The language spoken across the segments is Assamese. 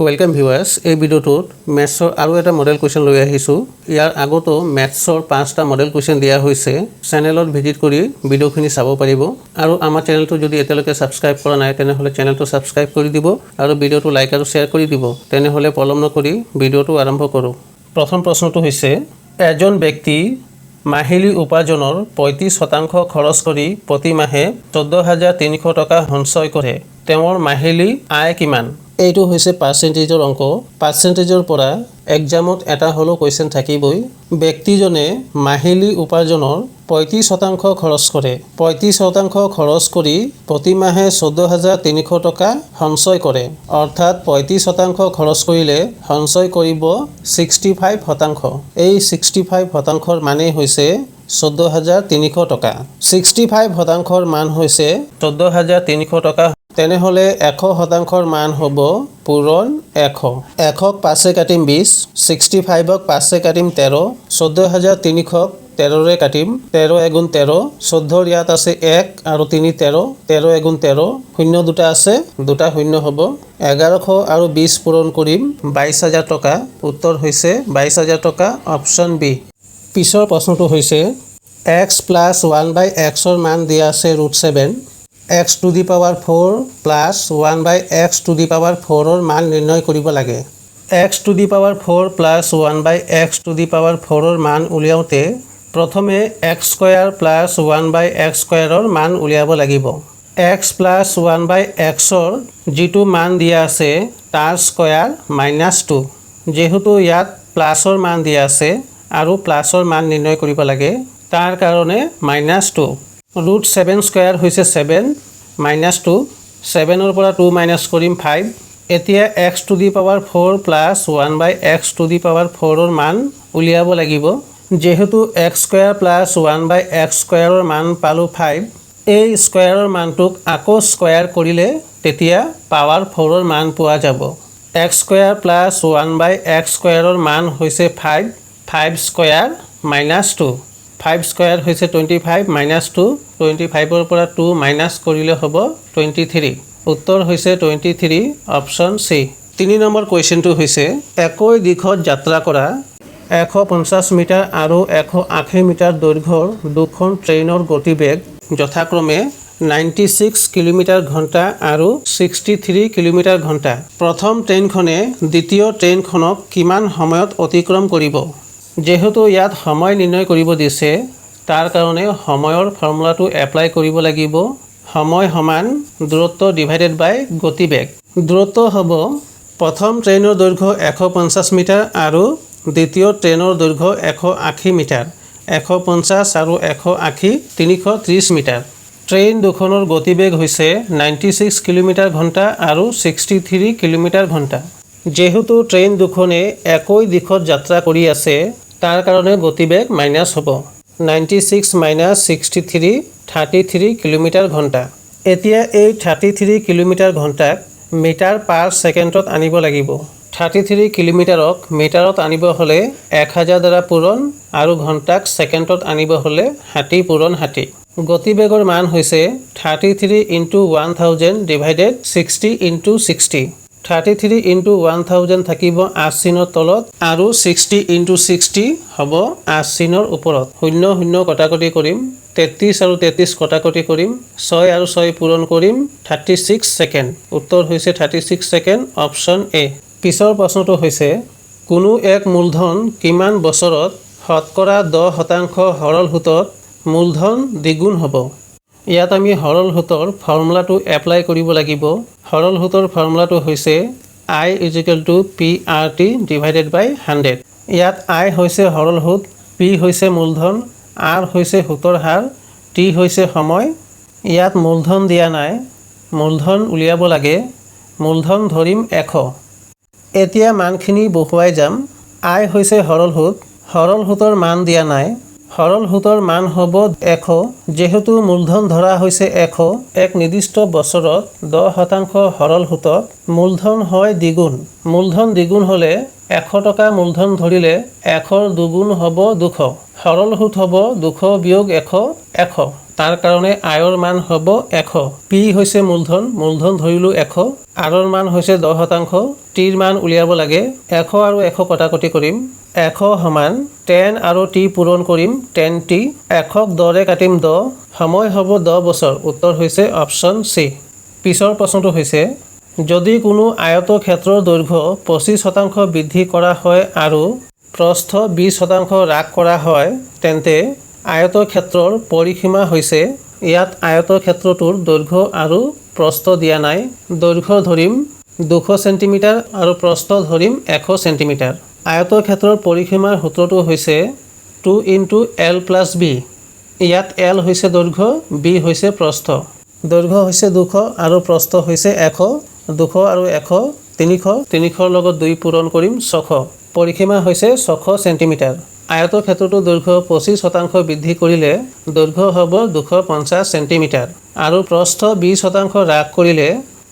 ওয়েলকাম ভিউয়াৰ্স, এই ভিডিওটোত ম্যাথছৰ আৰু এটা মডেল কুৱেশ্যন লৈ আহিছোঁ। ইয়াৰ আগতো ম্যাথছৰ 5টা মডেল কুৱেশ্যন দিয়া হৈছে। চেনেলত ভিজিট কৰি ভিডিওখিনি চাব পাৰিব আৰু আমাৰ চেনেলটো যদি এতিয়ালৈকে সাবস্ক্ৰাইব কৰা নাই তেনেহ'লে চেনেলটো সাবস্ক্ৰাইব কৰি দিব আৰু ভিডিওটো লাইক আৰু শ্বেয়াৰ কৰি দিব। তেনেহ'লে পলম নকৰি ভিডিওটো আৰম্ভ কৰোঁ। প্ৰথম প্ৰশ্নটো হৈছে, এজন ব্যক্তি মাহিলী উপাৰ্জনৰ 35% খৰচ কৰি প্ৰতি মাহে 14,300 টকা সঞ্চয় কৰে। তেওঁৰ মাহিলী আয় কিমান? এইটো হৈছে পাৰ্চেণ্টেজৰ অংক। পাৰ্চেণ্টেজৰ পৰা এক্সামত এটা হ'লেও কুৱেশ্যন থাকিবই। ব্যক্তিজনে মাহিলী উপাৰ্জনৰ 35% খৰচ কৰে। 35% খৰচ কৰি প্ৰতি মাহে 14,300 টকা সঞ্চয় কৰে। অৰ্থাৎ 35% খৰচ কৰিলে সঞ্চয় কৰিব 65%। এই 65%ৰ মানেই হৈছে 14,300 টকা। 65%ৰ মান হৈছে 14,300 টকা। তেনেহ'লে 100%ৰ মান হ'ব পূৰণ 100। 100ক 5 কাটিম 20, 65ক 5 কাটিম 13, 14,300ক 13ৰে কাটিম, 13 এগুণ 13, 14ৰ ইয়াত আছে 1 আৰু 3 13, 13 এগুণ 13, শূন্য দুটা আছে, দুটা শূন্য হ'ব। 1100 আৰু 20 পূৰণ কৰিম 22,000 টকা। উত্তৰ হৈছে 22,000 টকা, অপশ্যন বি। পিছৰ প্ৰশ্নটো হৈছে, x + 1/xৰ মান দিয়া আছে √7। x to the power 4 plus 1/x to the power 4ৰ মান নিৰ্ণয় কৰিব লাগে। x to the power 4 plus 1/x to the power 4ৰ মান উলিয়াওঁতে প্ৰথমে x² plus 1/x² মান উলিয়াব লাগিব। x plus 1/xৰ যিটো মান দিয়া আছে তাৰ স্কয়াৰ -2। যেহেতু ইয়াত প্লাছৰ মান দিয়া আছে আৰু প্লাছৰ মান নিৰ্ণয় কৰিব লাগে, তাৰ কাৰণে -2। √7² হৈছে 7, -2, 7ৰ পৰা 2 মাইনাছ কৰিম 5। এতিয়া x to the power 4 plus 1/x to the power 4ৰ মান উলিয়াব লাগিব। যেহেতু x² plus 1/x² মান পালোঁ 5, এই স্কয়াৰৰ মানটোক আকৌ স্কয়াৰ কৰিলে তেতিয়া পাৱাৰ 4ৰ মান পোৱা যাব। x² plus 1/x² মান হৈছে 5, 5² -2। 5² হৈছে 25, -2, 25ৰ পৰা 2 মাইনাছ কৰিলে হ'ব 23। উত্তৰ হৈছে 23, অপশ্যন চি। 3 নম্বৰ কুৱেশ্যনটো হৈছে, একই দিশত যাত্ৰা কৰা 150 মিটাৰ আৰু 180 মিটাৰ দৈৰ্ঘ্যৰ দুখন ট্ৰেইনৰ গতিবেগ যথাক্ৰমে 96 কিলোমিটাৰ/ঘণ্টা আৰু 63 কিলোমিটাৰ/ঘণ্টা। প্ৰথম ট্ৰেইনখনে দ্বিতীয় ট্ৰেইনখনক কিমান সময়ত অতিক্ৰম কৰিব? যেহেতু ইয়াত সময় নিৰ্ণয় কৰিব দিছে, তাৰ কাৰণে সময়ৰ ফৰ্মুলাটো এপ্লাই কৰিব লাগিব। সময় সমান দূৰত্ব ডিভাইডেড বাই গতিবেগ। দূৰত্ব হ'ব প্ৰথম ট্ৰেইনৰ দৈৰ্ঘ্য 150 মিটাৰ আৰু দ্বিতীয় ট্ৰেইনৰ দৈৰ্ঘ্য 180 মিটাৰ। 150 আৰু 180 330 মিটাৰ। ট্ৰেইন দুখনৰ গতিবেগ হৈছে 96 কিলোমিটাৰ/ঘণ্টা আৰু 63 কিলোমিটাৰ/ঘণ্টা। যেহেতু ট্ৰেইন দুখনে একই দিশত যাত্ৰা কৰি আছে, তাৰ কাৰণে গতিবেগ মাইনাছ হ'ব। 96 - 63, 33 কিলোমিটাৰ/ঘণ্টা। এতিয়া এই 33 কিলোমিটাৰ/ঘণ্টাক মিটাৰ পাৰ ছেকেণ্ডত আনিব লাগিব। 33 কিলোমিটাৰক মিটাৰত আনিব হ'লে 1000 দ্বাৰা পূৰণ আৰু ঘণ্টাক ছেকেণ্ডত আনিব হ'লে 60 পূৰণ 60। গতিবেগৰ মান হৈছে 33 × 1000 ডিভাইডেড 60 × 60। 33 × 1000 থাকিব 8 চিনৰ তলত আৰু 60 × 60 হ'ব 8 চিনৰ ওপৰত। 0 0 কটাকটি কৰিম, 33 আৰু 33 কটাকটি কৰিম, 6 আৰু 6 পূৰণ কৰিম 36 ছেকেণ্ড। উত্তৰ হৈছে 36 ছেকেণ্ড, অপশ্যন এ। পিছৰ প্ৰশ্নটো হৈছে, কোনো এক মূলধন কিমান বছৰত শতকৰা 10% সৰল সুতত মূলধন দ্বিগুণ হ'ব? ইয়াত আমি সৰল সুতৰ ফৰ্মুলাটো এপ্লাই কৰিব লাগিব। সৰল সুতৰ ফৰ্মুলাটো হৈছে I = PRT ডিভাইডেড বাই 100। ইয়াত I হৈছে সৰল সুত, P হৈছে মূলধন, R হৈছে সুতৰ হাৰ, T হৈছে সময়। ইয়াত মূলধন দিয়া নাই, মূলধন উলিয়াব লাগে। মূলধন ধৰিম 100। এতিয়া মানখিনি বহুৱাই যাম। I হৈছে সৰল সুত, সৰল সুতৰ মান দিয়া নাই, সৰল সুতৰ মান হ'ব 100। যেহেতু মূলধন ধৰা হৈছে 100, এক নিৰ্দিষ্ট বছৰত 10% সৰল সুতত মূলধন হয় দ্বিগুণ। মূলধন দ্বিগুণ হ'লে 100 টকা মূলধন ধৰিলে 100ৰ দুগুণ হ'ব 200। সৰল সুত হ'ব 200 বিয়োগ 100, 100। তাৰ কাৰণে আয়ৰ মান হ'ব 100। P হৈছে মূলধন, মূলধন ধৰিলোঁ 100, আৰৰ মান হৈছে 10%, টিৰ মান উলিয়াব লাগে। 100 আৰু 100 কটাকটি কৰিম। 100 সমান 10 আৰু টি পূৰণ কৰিম 10t। 100ক 10ৰে কাটিম 10, সময় হ'ব 10 বছৰ। উত্তৰ হৈছে অপশ্যন চি। পিছৰ প্ৰশ্নটো হৈছে যদি কোনো আয়তক্ষেত্ৰৰ দৈৰ্ঘ্য 25% বৃদ্ধি কৰা হয় আৰু প্ৰস্থ 20% হ্ৰাস কৰা হয় তেন্তে আয়তক্ষেত্ৰৰ পৰিসীমা হৈছে। ইয়াত আয়তক্ষেত্ৰটোৰ দৈৰ্ঘ্য আৰু প্ৰস্থ দিয়া নাই। দৈৰ্ঘ্য ধৰিম 200 চেণ্টিমিটাৰ আৰু প্ৰস্থ ধৰিম 100 চেণ্টিমিটাৰ। আয়তক্ষেত্ৰৰ পৰিসীমাৰ সূত্ৰটো হৈছে 2 × L + B। ইয়াত L হৈছে দৈৰ্ঘ্য, B হৈছে প্ৰস্থ। দৈৰ্ঘ্য হৈছে 200 আৰু প্ৰস্থ হৈছে 100। 200 আৰু 100 300, 300ৰ লগত 2 পূৰণ কৰিম 600। পৰিসীমা হৈছে 600 চেণ্টিমিটাৰ। আয়তক্ষেত্ৰটোৰ দৈৰ্ঘ্য 25% বৃদ্ধি কৰিলে দৈৰ্ঘ্য হ'ব 250 চেণ্টিমিটাৰ আৰু প্ৰস্থ 20% হ্ৰাস কৰিলে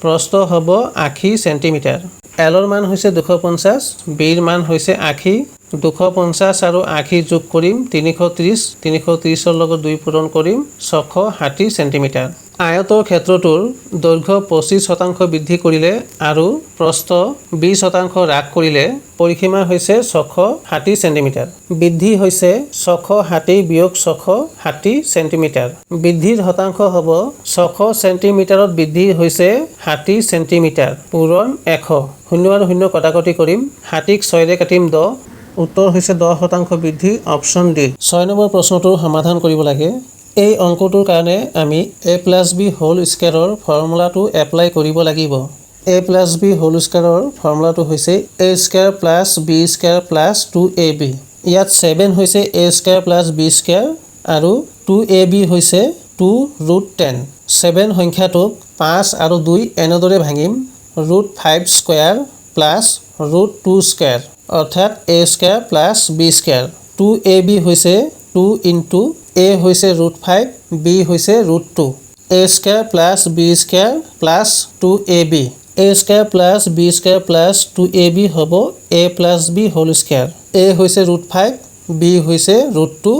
প্ৰস্থ হ'ব 80 চেণ্টিমিটাৰ। এলৰ মান হৈছে 250, বিৰ মান হৈছে 80। 250 আৰু 80 যোগ কৰিম 330, 330ৰ লগত 2 পূৰণ কৰিম 660 চেণ্টিমিটাৰ। আয়তক্ষেত্ৰটোৰ দৈৰ্ঘ্য 25% বৃদ্ধি কৰিলে আৰু প্ৰস্থ 20% হ্ৰাস কৰিলে পৰিসীমা হৈছে 660 চেণ্টিমিটাৰ। বৃদ্ধি হৈছে 660 বিয়োগ 660 চেণ্টিমিটাৰ। বৃদ্ধিৰ শতাংশ হ'ব 600 চেণ্টিমিটাৰত বৃদ্ধি হৈছে 60 চেণ্টিমিটাৰ পূৰণ 100। 0 আৰু 0 কটাকটি কৰিম। 60ক 6ৰে কাটিম 10। উত্তৰ হৈছে 10% বৃদ্ধি, অপশ্যন ডি। 6 নম্বৰ প্ৰশ্নটোৰ সমাধান কৰিব লাগে। এই অংকটোৰ কাৰণে আমি a + b হোল স্কোৱাৰৰ ফৰ্মুলাটো এপ্লাই কৰিব লাগিব। a + b হোল স্কোৱাৰৰ ফৰ্মুলাটো হৈছে a² + b² + 2ab। ইয়াত 7 হৈছে a² + b² আৰু 2ab হৈছে 2√10। 7 সংখ্যাটোক 5 আৰু 2 এনেদৰে ভাঙিম। √5² + √2² অৰ্থাৎ a² + b²। 2ab হৈছে 2 × a হৈছে √5, b হৈছে √2। a² + b² + 2ab। a² + b² + 2ab হ'ব a + b whole square. a হৈছে √5, b হৈছে √2,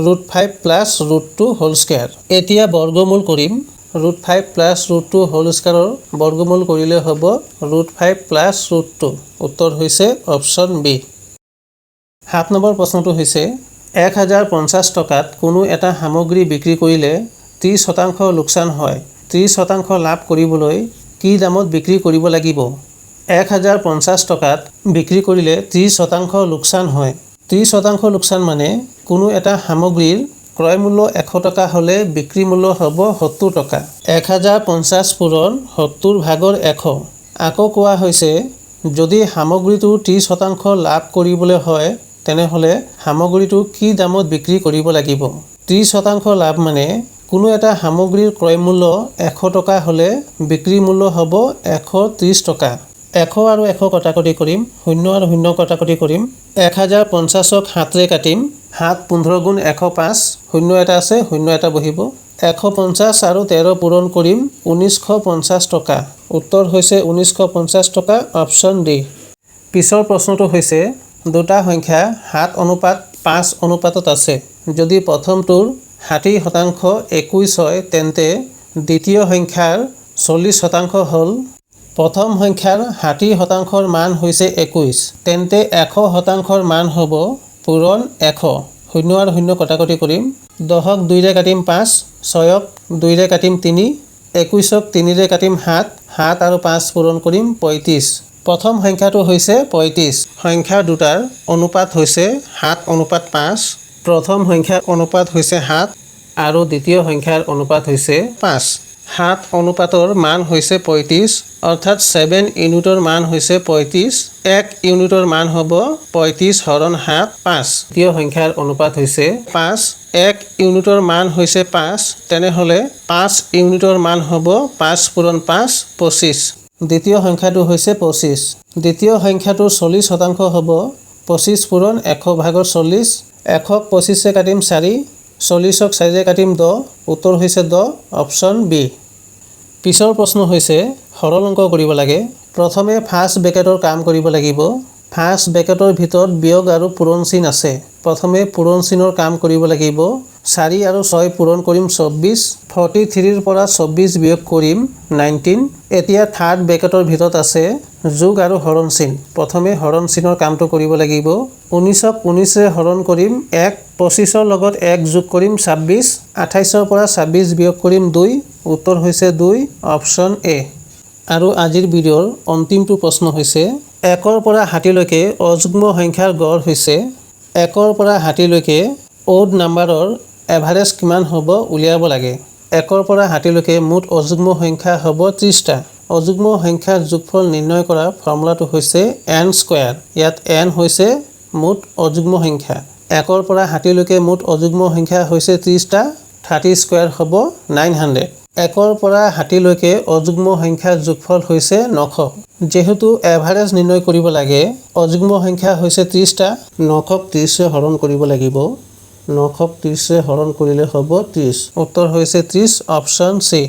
√5 + √2 হোল স্কোৱাৰ। এতিয়া বৰ্গমূল কৰিম। √5 + √2 হোল স্কোৱাৰৰ বৰ্গমূল কৰিলে হ'ব √5 + √2। উত্তৰ হৈছে অপশ্যন বি। 7 নম্বৰ প্ৰশ্নটো হৈছে 1050 টকাত কোনো এটা সামগ্ৰী বিক্ৰী কৰিলে 30% লোকচান হয়। 30% লাভ কৰিবলৈ কি দামত বিক্ৰী কৰিব লাগিব? 1050 টকাত বিক্ৰী কৰিলে 30% লোকচান হয়। 30% লোকচান মানে কোনো এটা সামগ্ৰীৰ ক্ৰয় মূল্য 100 টকা হ'লে বিক্ৰী মূল্য হ'ব 70 টকা। 1050 পূৰণ 70/100। আকৌ কোৱা হৈছে যদি সামগ্ৰীটো 30% লাভ কৰিবলৈ হয় তেনেহ'লে সামগ্ৰীটো কি দামত বিক্ৰী কৰিব লাগিব? 30% লাভ মানে কোনো এটা সামগ্ৰীৰ ক্ৰয় মূল্য 100 টকা হ'লে বিক্ৰী মূল্য হ'ব 130 টকা। 100 আৰু 100 কটাকটি কৰিম। 0 আৰু 0 কটাকটি কৰিম। 1050ক 7ৰে কাটিম। 7 15 × 105, 0 এটা আছে, 0 এটা বহিব। 150 আৰু 13 পূৰণ কৰিম 1950 টকা। উত্তৰ হৈছে 1950 টকা, অপশ্যন ডি। পিছৰ প্ৰশ্নটো হৈছে দুটা সংখ্যা 7:5 অনুপাতত আছে। যদি প্ৰথমটোৰ 60% 21 হয় তেন্তে দ্বিতীয় সংখ্যাৰ 40% হ'ল। প্ৰথম সংখ্যাৰ 60%ৰ মান হৈছে 21, তেন্তে 100%ৰ মান হ'ব পূৰণ 100। 0 আৰু 0 কটাকটি কৰিম। 10ক 2ৰে কাটিম 5, 6ক 2ৰে কাটিম 3, 21ক 3ৰে কাটিম 7, 7 আৰু 5 পূৰণ কৰিম 35। প্ৰথম সংখ্যাটো হৈছে 35। সংখ্যা দুটাৰ অনুপাত হৈছে 7:5। প্ৰথম সংখ্যাৰ অনুপাত হৈছে 7 আৰু দ্বিতীয় সংখ্যাৰ অনুপাত হৈছে 5। 7 অনুপাতৰ মান হৈছে 35, অৰ্থাৎ 7 ইউনিটৰ মান হৈছে 35। 1 ইউনিটৰ মান হ'ব 35 হৰণ 7, 5। দ্বিতীয় সংখ্যাৰ অনুপাত হৈছে 5। 1 ইউনিটৰ মান হৈছে 5, তেনেহ'লে 5 ইউনিটৰ মান হ'ব 5 পূৰণ 5, 25। দ্বিতীয় সংখ্যাটো হৈছে 25। দ্বিতীয় সংখ্যাটোৰ 40% হ'ব 25 পূৰণ 100/40। 100ক 25ৰে কাটিম 4, 40ক 4ৰে কাটিম 10। উত্তৰ হৈছে 10, অপশ্যন বি। পিছৰ প্ৰশ্ন হৈছে সৰল অংক কৰিব লাগে। প্ৰথমে ফাৰ্ষ্ট ব্ৰেকেটৰ কাম কৰিব লাগিব। ফাৰ্ষ্ট ব্ৰেকেটৰ ভিতৰত বিয়োগ আৰু পূৰণ চিন আছে। প্ৰথমে পূৰণ চিনৰ কাম কৰিব লাগিব। 4 আৰু 6 পূৰণ কৰিম 24 43 ৰ পৰা 24 বিয়োগ কৰিম 19 এতিয়া থাৰ্ড ব্ৰেকেটৰ ভিতৰত আছে যোগ আৰু হৰণ চিন প্ৰথমে হৰণ চিনৰ কামটো কৰিব লাগিব 19ক 19 ৰে হৰণ কৰিম 1 25 ৰ লগত 1 যোগ কৰিম 26 28 ৰ পৰা 26 বিয়োগ কৰিম 2 উত্তৰ হৈছে 2 অপচন এ আৰু আজিৰ ভিডিঅ'ৰ অন্তিমটো প্ৰশ্ন হৈছে 1 ৰ পৰা 60 লৈকে অযুগ্ম সংখ্যাৰ গড় হৈছে 1 ৰ পৰা 60 লৈকে অড নাম্বাৰৰ এভাৰেজ কিমান হ'ব উলিয়াব লাগে 1 ৰ পৰা 60 লৈকে মুঠ অযুগ্ম সংখ্যা হ'ব 30টা অযুগ্ম সংখ্যাৰ যোগফল নিৰ্ণয় কৰা ফৰ্মুলাটো হৈছে n স্কয়াৰ ইয়াত n হৈছে মুঠ অযুগ্ম সংখ্যা 1 ৰ পৰা 60 লৈকে মুঠ অযুগ্ম সংখ্যা হৈছে 30টা 30 স্কয়াৰ হ'ব 900 1 ৰ পৰা 60 লৈকে অযুগ্ম সংখ্যাৰ যোগফল হৈছে 900 যেহেতু এভাৰেজ নিৰ্ণয় কৰিব লাগে অযুগ্ম সংখ্যা হৈছে 30টা 900ক 30 ৰে হৰণ কৰিব লাগিব 900ক 30 ৰে হৰণ কৰিলে হ'ব 30 উত্তৰ হৈছে 30 অপচন সি